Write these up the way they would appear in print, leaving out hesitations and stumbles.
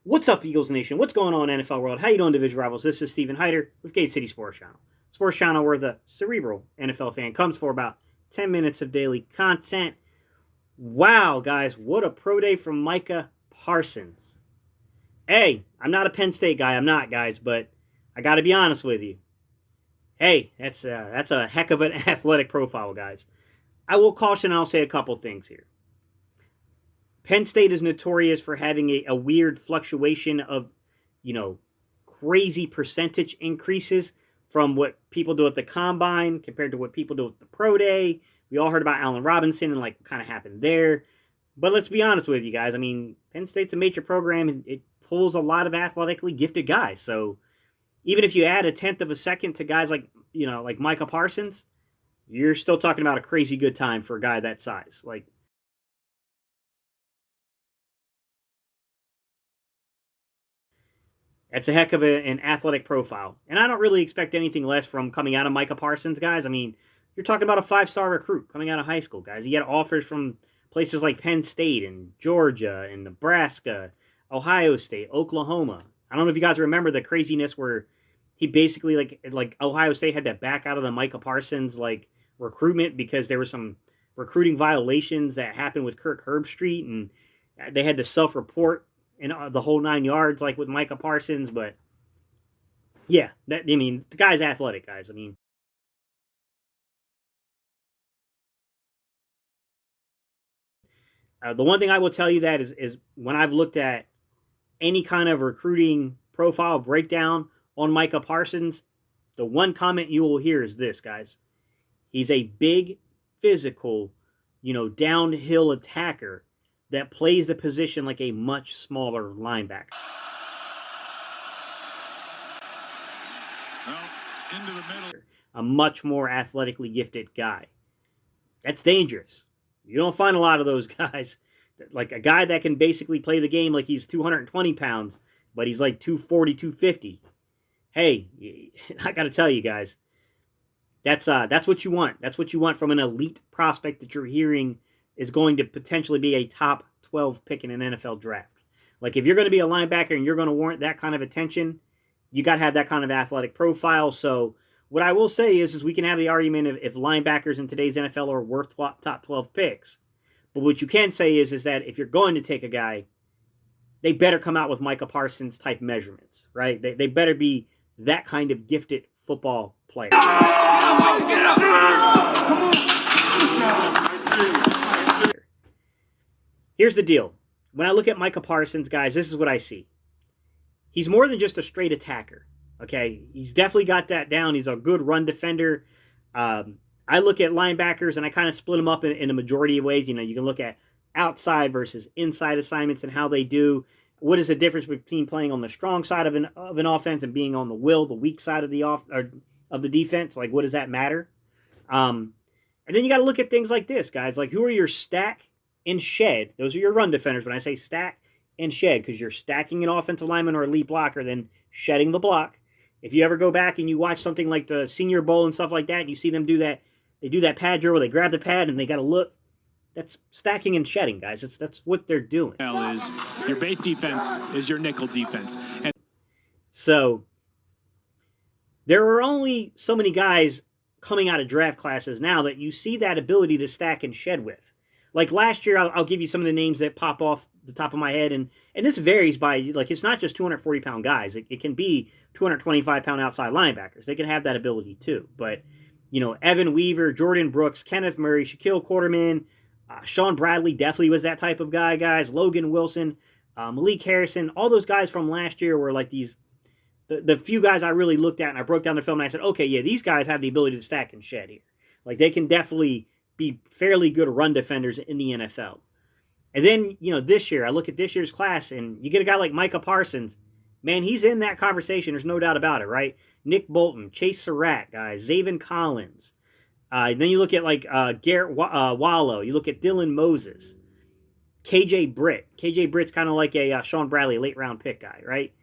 What's up, Eagles Nation? What's going on, NFL world? How you doing, Division Rivals? This is Stephen Hyder with Gate City Sports Channel. Sports Channel where the cerebral NFL fan comes for about 10 minutes of daily content. Wow, guys, what a pro day from Micah Parsons. Hey, I'm not a Penn State guy. I'm not, guys, but I got to be honest with you. Hey, that's a heck of an athletic profile, guys. I will caution and I'll say a couple things here. Penn State is notorious for having a weird fluctuation of, crazy percentage increases from what people do at the combine compared to what people do at the pro day. We all heard about Allen Robinson and what kind of happened there. But let's be honest with you guys. I mean, Penn State's a major program and it pulls a lot of athletically gifted guys. So even if you add a tenth of a second to guys like Micah Parsons, you're still talking about a crazy good time for a guy that size. That's a heck of an athletic profile. And I don't really expect anything less from coming out of Micah Parsons, guys. I mean, you're talking about a five-star recruit coming out of high school, guys. He had offers from places like Penn State and Georgia and Nebraska, Ohio State, Oklahoma. I don't know if you guys remember the craziness where he basically, like Ohio State had to back out of the Micah Parsons, recruitment because there were some recruiting violations that happened with Kirk Herbstreit, and they had to self-report and the whole 9 yards, like with Micah Parsons. But yeah, the guy's athletic, guys. The one thing I will tell you that is when I've looked at any kind of recruiting profile breakdown on Micah Parsons, the one comment you will hear is this, guys. He's a big, physical, downhill attacker that plays the position like a much smaller linebacker. Well, into the middle. A much more athletically gifted guy. That's dangerous. You don't find a lot of those guys. Like a guy that can basically play the game like he's 220 pounds, but he's like 240, 250. Hey, I got to tell you guys, that's what you want. That's what you want from an elite prospect that you're hearing is going to potentially be a top 12 pick in an NFL draft. Like, if you're going to be a linebacker and you're going to warrant that kind of attention, you got to have that kind of athletic profile. So what I will say is we can have the argument of if linebackers in today's NFL are worth top 12 picks. But what you can say is that if you're going to take a guy, they better come out with Micah Parsons type measurements, right? They better be that kind of gifted football player. Here's the deal. When I look at Micah Parsons, guys, this is what I see. He's more than just a straight attacker, okay? He's definitely got that down. He's a good run defender. I look at linebackers, and I kind of split them up in a majority of ways. You can look at outside versus inside assignments and how they do. What is the difference between playing on the strong side of an offense and being on the weak side of the defense? Like, what does that matter? And then you got to look at things like this, guys. Like, who are your stack and shed? Those are your run defenders. When I say stack and shed, because you're stacking an offensive lineman or elite blocker, then shedding the block. If you ever go back and you watch something like the Senior Bowl and stuff like that, and you see them do that, they do that pad drill where they grab the pad and they got to look. That's stacking and shedding, guys. That's what they're doing. Is your base defense is your nickel defense. And so there are only so many guys coming out of draft classes now that you see that ability to stack and shed with. Like last year, I'll give you some of the names that pop off the top of my head, and this varies by, it's not just 240-pound guys. It can be 225-pound outside linebackers. They can have that ability too. But, Evan Weaver, Jordan Brooks, Kenneth Murray, Shaquille Quarterman, Sean Bradley definitely was that type of guy, guys. Logan Wilson, Malik Harrison, all those guys from last year were like the few guys I really looked at and I broke down the film and I said, okay, yeah, these guys have the ability to stack and shed here. Like, they can definitely be fairly good run defenders in the NFL. And then, this year, I look at this year's class and you get a guy like Micah Parsons. Man, he's in that conversation. There's no doubt about it, right? Nick Bolton, Chase Surratt, guys, Zaven Collins. Then you look at Garrett Wallow. You look at Dylan Moses, KJ Britt. KJ Britt's kind of like a Sean Bradley late round pick guy, right?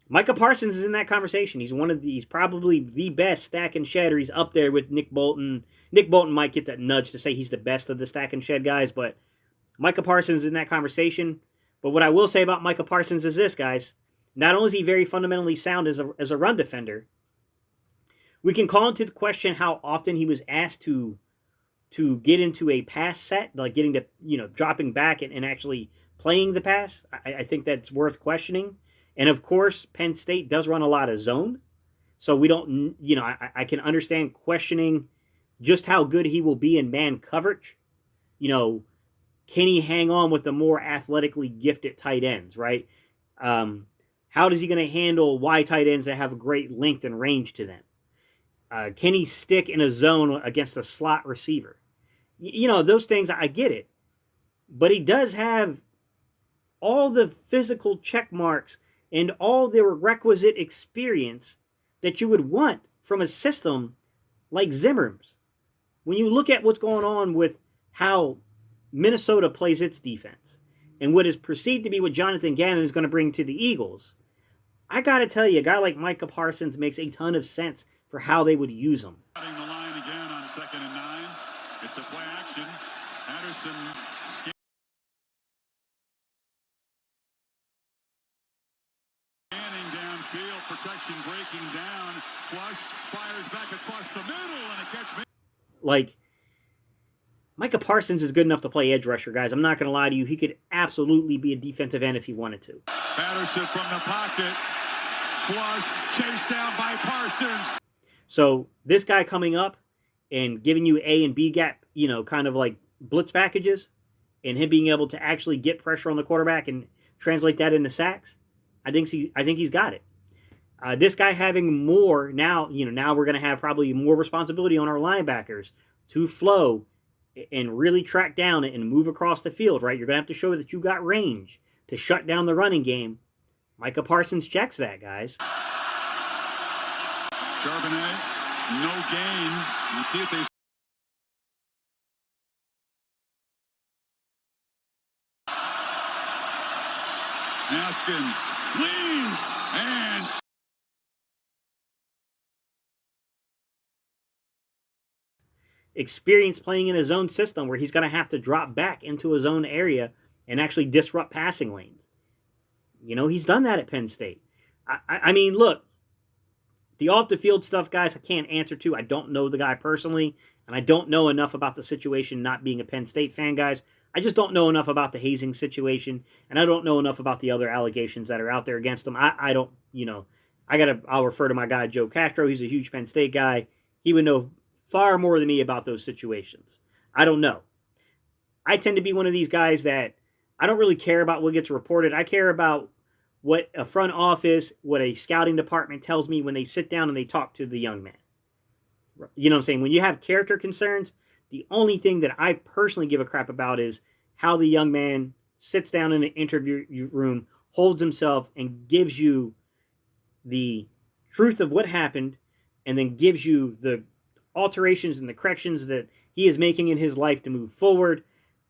Micah Parsons is in that conversation. He's probably the best stack and shedder. He's up there with Nick Bolton. Nick Bolton might get that nudge to say he's the best of the stack and shed guys, but Micah Parsons is in that conversation. But what I will say about Micah Parsons is this, guys. Not only is he very fundamentally sound as a run defender, we can call into question how often he was asked to get into a pass set, like getting to, dropping back and actually playing the pass. I think that's worth questioning. And of course, Penn State does run a lot of zone. So we don't, I can understand questioning just how good he will be in man coverage. Can he hang on with the more athletically gifted tight ends, right? How is he going to handle wide tight ends that have a great length and range to them? Can he stick in a zone against a slot receiver? Those things, I get it. But he does have all the physical check marks and all the requisite experience that you would want from a system like Zimmer's. When you look at what's going on with how Minnesota plays its defense and what is perceived to be what Jonathan Gannon is going to bring to the Eagles, I got to tell you, a guy like Micah Parsons makes a ton of sense for how they would use him. The line again on 2nd and 9. It's a play action. Anderson scanning downfield, protection breaking down, flushed, fires back across the middle, and a catch. Like, Micah Parsons is good enough to play edge rusher, guys. I'm not going to lie to you. He could absolutely be a defensive end if he wanted to. Patterson from the pocket, flushed, chased down by Parsons. So this guy coming up and giving you A and B gap, kind of like blitz packages, and him being able to actually get pressure on the quarterback and translate that into sacks, I think he's got it. This guy having more now, now we're going to have probably more responsibility on our linebackers to flow and really track down and move across the field, right? You're going to have to show that you got range to shut down the running game. Micah Parsons checks that, guys. Charbonnet, no gain. You see if they... Haskins leans and... Experience playing in his own system where he's going to have to drop back into his own area and actually disrupt passing lanes. He's done that at Penn State. I mean, look, the off-the-field stuff, guys, I can't answer to. I don't know the guy personally, and I don't know enough about the situation not being a Penn State fan, guys. I just don't know enough about the hazing situation, and I don't know enough about the other allegations that are out there against him. I'll refer to my guy, Joe Castro. He's a huge Penn State guy. He would know far more than me about those situations. I don't know. I tend to be one of these guys that I don't really care about what gets reported. I care about what a front office, what a scouting department tells me when they sit down and they talk to the young man. You know what I'm saying? When you have character concerns, the only thing that I personally give a crap about is how the young man sits down in an interview room, holds himself, and gives you the truth of what happened, and then gives you the alterations and the corrections that he is making in his life to move forward.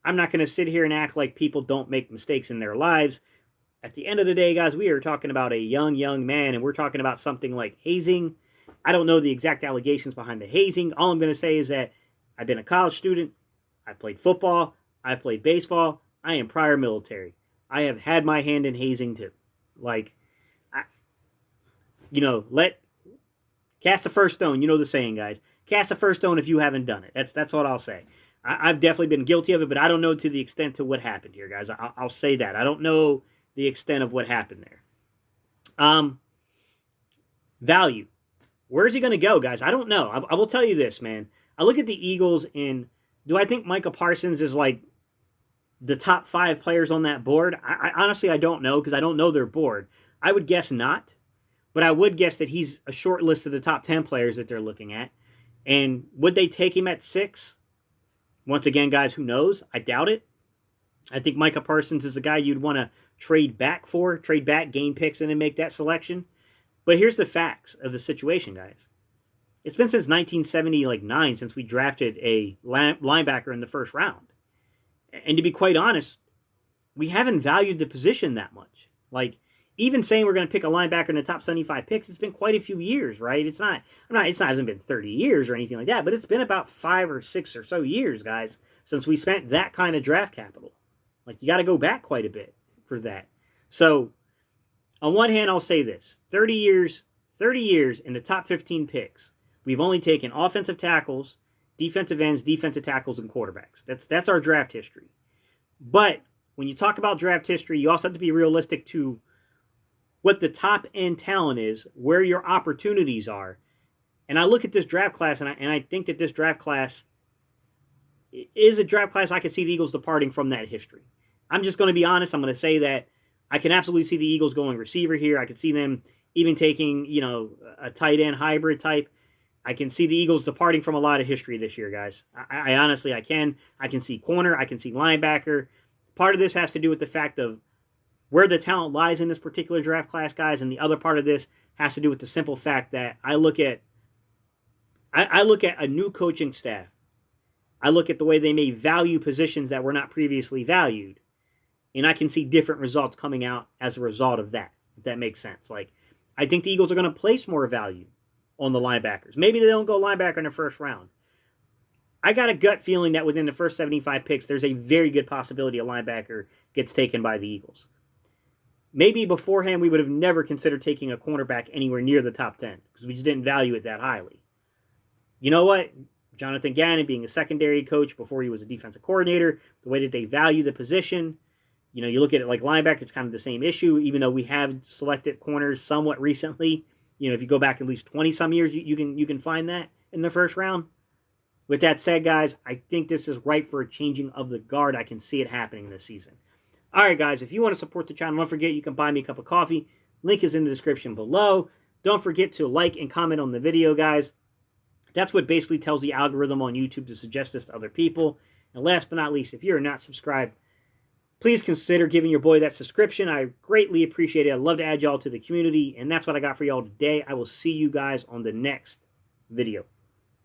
I'm not going to sit here and act like people don't make mistakes in their lives. At the end of the day, guys, we are talking about a young man, and we're talking about something like hazing. I don't know the exact allegations behind the hazing. All I'm going to say is that I've been a college student. I've played football. I've played baseball. I am prior military. I have had my hand in hazing too. Cast the first stone. You know the saying, guys. Cast the first stone if you haven't done it. That's what I'll say. I've definitely been guilty of it, but I don't know to the extent to what happened here, guys. I'll say that. I don't know the extent of what happened there. Value. Where's he going to go, guys? I don't know. I will tell you this, man. I look at the Eagles, and do I think Micah Parsons is like the top 5 players on that board? I honestly, I don't know, because I don't know their board. I would guess not, but I would guess that he's a short list of the top 10 players that they're looking at. And would they take him at 6? Once again, guys, who knows? I doubt it. I think Micah Parsons is a guy you'd want to trade back, gain picks, and then make that selection. But here's the facts of the situation, guys. It's been since 1979 since we drafted a linebacker in the first round. And to be quite honest, we haven't valued the position that much. Like, even saying we're going to pick a linebacker in the top 75 picks, it's been quite a few years, right? It hasn't been 30 years or anything like that, but it's been about 5 or 6 or so years, guys, since we spent that kind of draft capital. Like, you got to go back quite a bit. for that. So, on one hand, I'll say this. 30 years in the top 15 picks, we've only taken offensive tackles, defensive ends, defensive tackles, and quarterbacks. That's our draft history. But when you talk about draft history, you also have to be realistic to what the top end talent is, where your opportunities are. And I look at this draft class, and I think that this draft class is a draft class I can see the Eagles departing from that history. I'm just going to be honest. I'm going to say that I can absolutely see the Eagles going receiver here. I can see them even taking, a tight end hybrid type. I can see the Eagles departing from a lot of history this year, guys. I honestly, I can. I can see corner. I can see linebacker. Part of this has to do with the fact of where the talent lies in this particular draft class, guys, and the other part of this has to do with the simple fact that I look at a new coaching staff. I look at the way they may value positions that were not previously valued, and I can see different results coming out as a result of that, if that makes sense. Like, I think the Eagles are going to place more value on the linebackers. Maybe they don't go linebacker in the first round. I got a gut feeling that within the first 75 picks, there's a very good possibility a linebacker gets taken by the Eagles. Maybe beforehand, we would have never considered taking a cornerback anywhere near the top 10 because we just didn't value it that highly. You know what? Jonathan Gannon being a secondary coach before he was a defensive coordinator, the way that they value the position, you look at it like linebacker, it's kind of the same issue, even though we have selected corners somewhat recently. If you go back at least 20-some years, you can find that in the first round. With that said, guys, I think this is ripe for a changing of the guard. I can see it happening this season. All right, guys, if you want to support the channel, don't forget you can buy me a cup of coffee. Link is in the description below. Don't forget to like and comment on the video, guys. That's what basically tells the algorithm on YouTube to suggest this to other people. And last but not least, if you're not subscribed, please consider giving your boy that subscription. I greatly appreciate it. I'd love to add y'all to the community. And that's what I got for y'all today. I will see you guys on the next video.